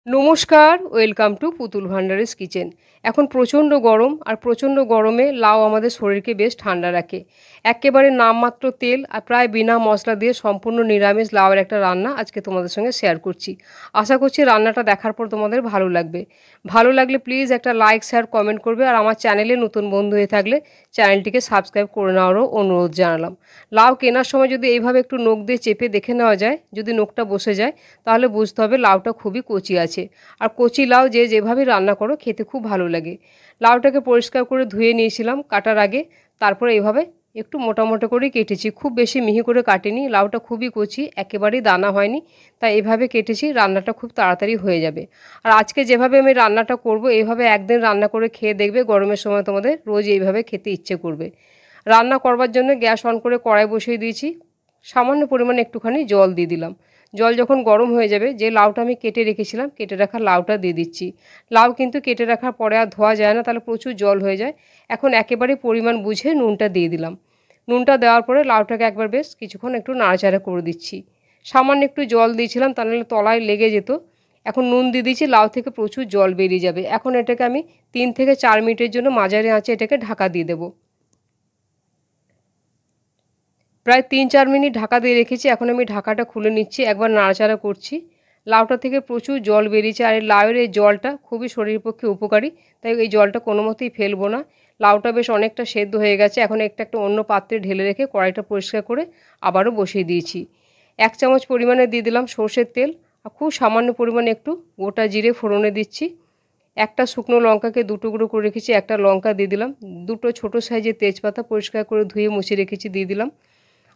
নমস্কার, welcome to পুতুল ভান্ডারিস kitchen. এখন প্রচণ্ড গরম, আর প্রচণ্ড গরমে লাউ আমাদের শরীরকে বেশ ঠান্ডা রাখে। একেবারে নামমাত্র তেল আর প্রায় বিনা মশলা দিয়ে সম্পূর্ণ নিরামিষ লাউয়ের একটা রান্না আজকে তোমাদের সঙ্গে শেয়ার করছি। আশা করছি রান্নাটা দেখার পর তোমাদের ভালো লাগবে। ভালো লাগলে প্লিজ একটা লাইক, শেয়ার, কমেন্ট করবে। আর আমার চ্যানেলে নতুন বন্ধু হয়ে থাকলে চ্যানেলটিকে সাবস্ক্রাইব করে নেওয়ারও অনুরোধ জানালাম। লাউ কেনার সময় যদি এইভাবে একটু নখ দিয়ে চেপে দেখে নেওয়া যায়, যদি নখটা বসে যায় তাহলে বুঝতে হবে লাউটা খুবই কচি আছে। আর কচি লাউ যে যেভাবে রান্না করো খেতে খুব ভালো লাগে। লাউটাকে পরিষ্কার করে ধুয়ে নিয়েছিলাম কাটার আগে, তারপরে এইভাবে একটু মোটা মোটা করে কেটেছি, খুব বেশি মিহি করে কাটিনি। লাউটা খুবই কচি, একেবারেই দানা হয়নি, তাই এভাবে কেটেছি। রান্নাটা খুব তাড়াতাড়ি হয়ে যাবে। আর আজকে যেভাবে আমি রান্নাটা করব, এইভাবে একদিন রান্না করে খেয়ে দেখবে, গরমের সময় তোমাদের রোজ এইভাবে খেতে ইচ্ছে করবে। রান্না করবার জন্য গ্যাস অন করে কড়াই বসিয়ে দিয়েছি। সামান্য পরিমাণে একটুখানি জল দিয়ে দিলাম। জল যখন গরম হয়ে যাবে, যে লাউটা আমি কেটে রেখেছিলাম, কেটে রাখা লাউটা দিয়ে দিচ্ছি। লাউ কিন্তু কেটে রাখার পরে আর ধোয়া যায় না, তাহলে প্রচুর জল হয়ে যায়। এখন একেবারে পরিমাণ বুঝে নুনটা দিয়ে দিলাম। নুনটা দেওয়ার পরে লাউটাকে একবার বেশ কিছুক্ষণ একটু নাড়াচাড়া করে দিচ্ছি। সামান্য একটু জল দিয়েছিলাম, তা নাহলে তলায় লেগে যেত। এখন নুন দিয়ে দিচ্ছি, লাউ থেকে প্রচুর জল বেরিয়ে যাবে। এখন এটাকে আমি 3 থেকে 4 মিনিটের জন্য মাঝারি আঁচে এটাকে ঢাকা দিয়ে দেবো। প্রায় 3-4 মিনিট ঢাকা দিয়ে রেখেছি। এখন আমি ঢাকাটা খুলে নিচ্ছি, একবার নাড়াচাড়া করছি। লাউটা থেকে প্রচুর জল বেরিয়েছে, আর এই লাউয়ের এই জলটা খুবই শরীরের পক্ষে উপকারী, তাই এই জলটা কোনো মতেই ফেলবো না। লাউটা বেশ অনেকটা সেদ্ধ হয়ে গেছে। এখন একটা অন্য পাত্রে ঢেলে রেখে কড়াইটা পরিষ্কার করে আবারও বসিয়ে দিয়েছি। 1 চামচ পরিমাণে দিয়ে দিলাম সর্ষের তেল, আর খুব সামান্য পরিমাণে একটু গোটা জিরে ফোড়নে দিচ্ছি। একটা শুকনো লঙ্কাকে 2 টুকরো করে রেখেছি, একটা লঙ্কা দিয়ে দিলাম। 2টো ছোটো সাইজের তেজপাতা পরিষ্কার করে ধুয়ে মুছে রেখেছি, দিয়ে দিলাম।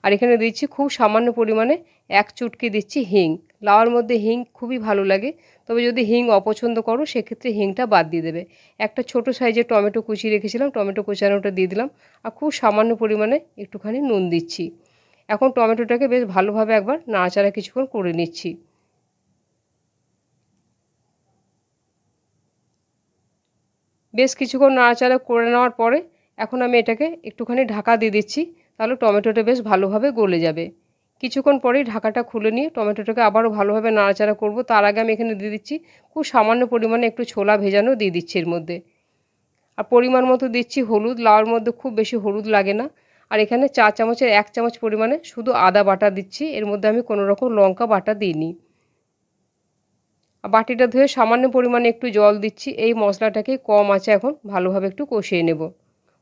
আর এখানে দিচ্ছি খুব সামান্য পরিমাণে 1 চুটকি দিচ্ছি হিং। লাউয়ের মধ্যে হিং খুবই ভালো লাগে, তবে যদি হিং অপছন্দ করো সেক্ষেত্রে হিংটা বাদ দিয়ে দেবে। একটা ছোট সাইজের টমেটো কুচি রেখেছিলাম, টমেটো কুচানোটা দিয়ে দিলাম। আর খুব সামান্য পরিমাণে একটুখানি নুন দিচ্ছি। এখন টমেটোটাকে বেশ ভালোভাবে একবার নাড়াচাড়া কিছুক্ষণ করে নিচ্ছি। বেশ কিছুক্ষণ নাড়াচাড়া করে নেওয়ার পরে এখন আমি এটাকে একটুখানি ঢাকা দিয়ে দিচ্ছি, তাহলে টমেটোটা বেশ ভালোভাবে গলে যাবে। কিছুক্ষণ পরেই ঢাকাটা খুলে নিয়ে টমেটোটাকে আবারও ভালোভাবে নাড়াচাড়া করব। তার আগে আমি এখানে দিয়ে দিচ্ছি খুব সামান্য পরিমাণে একটু ছোলা ভেজানো দিয়ে দিচ্ছি এর মধ্যে। আর পরিমাণ মতো দিচ্ছি হলুদ। লাউর মধ্যে খুব বেশি হলুদ লাগে না। আর এখানে 4 চামচের 1 চামচ পরিমাণে শুধু আদা বাটা দিচ্ছি, এর মধ্যে আমি কোনো রকম লঙ্কা বাটা দিইনি। বাটিটা ধুয়ে সামান্য পরিমাণে একটু জল দিচ্ছি। এই মশলাটাকে কম আঁচে এখন ভালোভাবে একটু কষিয়ে নেব।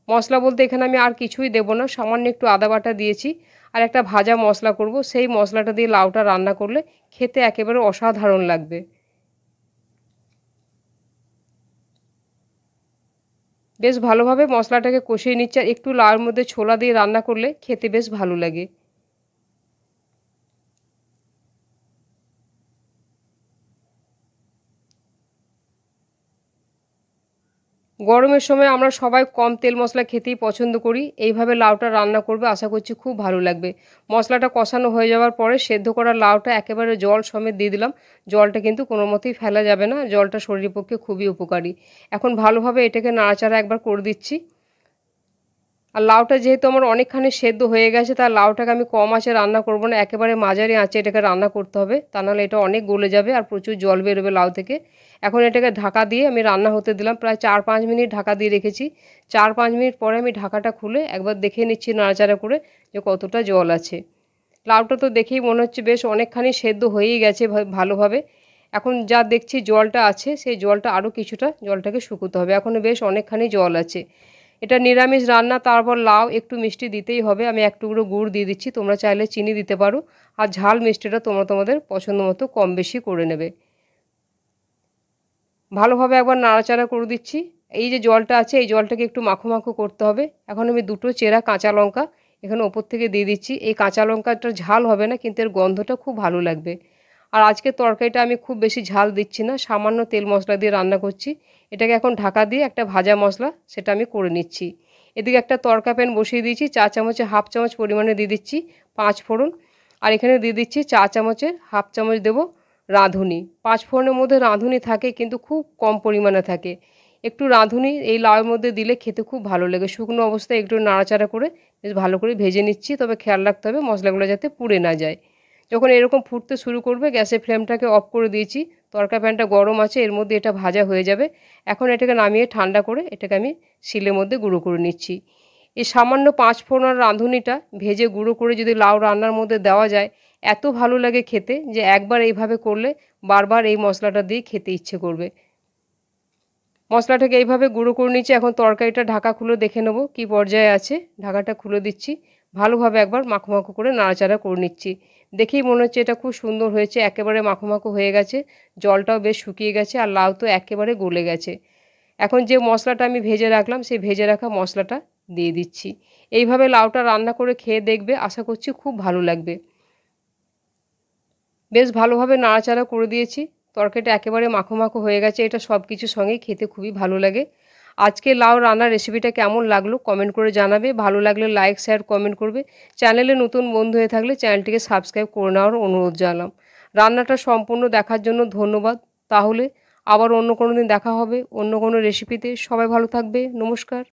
মশলা বলতে এখানে আমি আর কিছুই দেব না, সামান্য একটু আদা বাটা দিয়েছি। আর একটা ভাজা মশলা করব, সেই মশলাটা দিয়ে লাউটা রান্না করলে খেতে একেবারে অসাধারণ লাগবে। বেশ ভালোভাবে মশলাটাকে কষিয়ে নিচ্ছি। আর একটু লাউয়ের মধ্যে ছোলা দিয়ে রান্না করলে খেতে বেশ ভালো লাগে। গরমের সময় আমরা সবাই কম তেল মশলা খেতেই পছন্দ করি। এইভাবে লাউটা রান্না করবে, আশা করছি খুব ভালো লাগবে। মশলাটা কষানো হয়ে যাওয়ার পরে সেদ্ধ করা লাউটা একেবারে জল সমেত দিয়ে দিলাম। জলটা কিন্তু কোনো মতেই ফেলা যাবে না, জলটা শরীরের পক্ষে খুবই উপকারী। এখন ভালোভাবে এটাকে নাড়াচাড়া একবার করে দিচ্ছি। আর লাউটা যেহেতু আমার অনেকখানি সেদ্ধ হয়ে গেছে, তার লাউটাকে আমি কম আঁচে রান্না করব না, একেবারে মাঝারি আঁচে এটাকে রান্না করতে হবে, তা নাহলে এটা অনেক গলে যাবে আর প্রচুর জল বেরোবে লাউ থেকে। এখন এটাকে ঢাকা দিয়ে আমি রান্না হতে দিলাম। প্রায় 4-5 মিনিট ঢাকা দিয়ে রেখেছি। 4-5 মিনিট পরে আমি ঢাকাটা খুলে একবার দেখে নিচ্ছি নাড়াচাড়া করে যে কতটা জল আছে। লাউটা তো দেখেই মনে হচ্ছে বেশ অনেকখানি সেদ্ধ হয়েই গেছে ভালোভাবে। এখন যা দেখছি জলটা আছে, সেই জলটা আরও কিছুটা জলটাকে শুকোতে হবে। এখনও বেশ অনেকখানি জল আছে। এটা নিরামিষ রান্না, তারপর লাউ একটু মিষ্টি দিতেই হবে। আমি 1 টুকরো গুড় দিয়ে দিচ্ছি, তোমরা চাইলে চিনি দিতে পারো। আর ঝাল মিষ্টিটা তোমরা তোমাদের পছন্দ মতো কম বেশি করে নেবে। ভালোভাবে একবার নাড়াচাড়া করে দিচ্ছি। এই যে জলটা আছে, এই জলটাকে একটু মাখো মাখো করতে হবে। এখন আমি 2টো চেরা কাঁচা লঙ্কা এখানে ওপর থেকে দিয়ে দিচ্ছি। এই কাঁচা লঙ্কাটার ঝাল হবে না, কিন্তু এর গন্ধটা খুব ভালো লাগবে। আর আজকে তরকারিটা আমি খুব বেশি ঝাল দিচ্ছি না, সামান্য তেল মশলা দিয়ে রান্না করছি। এটাকে এখন ঢাকা দিয়ে একটা ভাজা মশলা সেটা আমি করে নিচ্ছি। এদিকে একটা তড়কা প্যান বসিয়ে দিয়েছি, 4 চামচে 1/2 চামচ পরিমাণে দিয়ে দিচ্ছি 5 ফোড়ন। আর এখানে দিয়ে দিচ্ছি 4 চামচের 1/2 চামচ দেবো রাঁধুনি। 5 ফোড়নের মধ্যে রাঁধুনি থাকে, কিন্তু খুব কম পরিমাণে থাকে। একটু রাঁধুনি এই লাউয়ের মধ্যে দিলে খেতে খুব ভালো লাগে। শুকনো অবস্থায় একটু নাড়াচাড়া করে বেশ ভালো করে ভেজে নিচ্ছি, তবে খেয়াল রাখতে হবে মশলাগুলো যাতে পুড়ে না যায়। যখন এরকম ফুটতে শুরু করবে, গ্যাসের ফ্লেমটাকে অফ করে দিয়েছি। তরকা প্যানটা গরম আছে, এর মধ্যে এটা ভাজা হয়ে যাবে। এখন এটাকে নামিয়ে ঠান্ডা করে এটাকে আমি শিলের মধ্যে গুঁড়ো করে নিচ্ছি। এই সামান্য 5 ফোড়ন রাঁধুনিটা ভেজে গুঁড়ো করে যদি লাউ রান্নার মধ্যে দেওয়া যায়, এত ভালো লাগে খেতে যে একবার এইভাবে করলে বারবার এই মশলাটা দিয়ে খেতে ইচ্ছে করবে। মশলাটাকে এইভাবে গুঁড়ো করে নিচ্ছি। এখন তরকারিটা ঢাকা খুলে দেখে নেব কী পর্যায়ে আছে। ঢাকাটা খুলে দিচ্ছি, ভালোভাবে একবার মাখো মাখো করে নাড়াচাড়া করে নিচ্ছি। দেখেই মনে হচ্ছে এটা খুব সুন্দর হয়েছে, একেবারে মাখো মাখো হয়ে গেছে, জলটাও বেশ শুকিয়ে গেছে আর লাউ তো একেবারে গলে গেছে। এখন যে মশলাটা আমি ভেজে রাখলাম সেই ভেজে রাখা মশলাটা দিয়ে দিচ্ছি। এইভাবে লাউটা রান্না করে খেয়ে দেখবে, আশা করছি খুব ভালো লাগবে। বেশ ভালোভাবে নাড়াচাড়া করে দিয়েছি, তরকারিটা একেবারে মাখো মাখো হয়ে গেছে। এটা সব কিছুর সঙ্গেই খেতে খুবই ভালো লাগে। আজকে লাউ রান্নার রেসিপিটা কেমন লাগলো কমেন্ট করে জানাবে। ভালো লাগলে লাইক শেয়ার কমেন্ট করবে। চ্যানেলে নতুন বন্ধু হয়ে থাকলে চ্যানেলটিকে সাবস্ক্রাইব করে নেওয়ার অনুরোধ জানালাম। রান্নাটা সম্পূর্ণ দেখার জন্য ধন্যবাদ। তাহলে আবার অন্য কোনো দিন দেখা হবে অন্য কোনো রেসিপিতে। সবাই ভালো থাকবে। নমস্কার।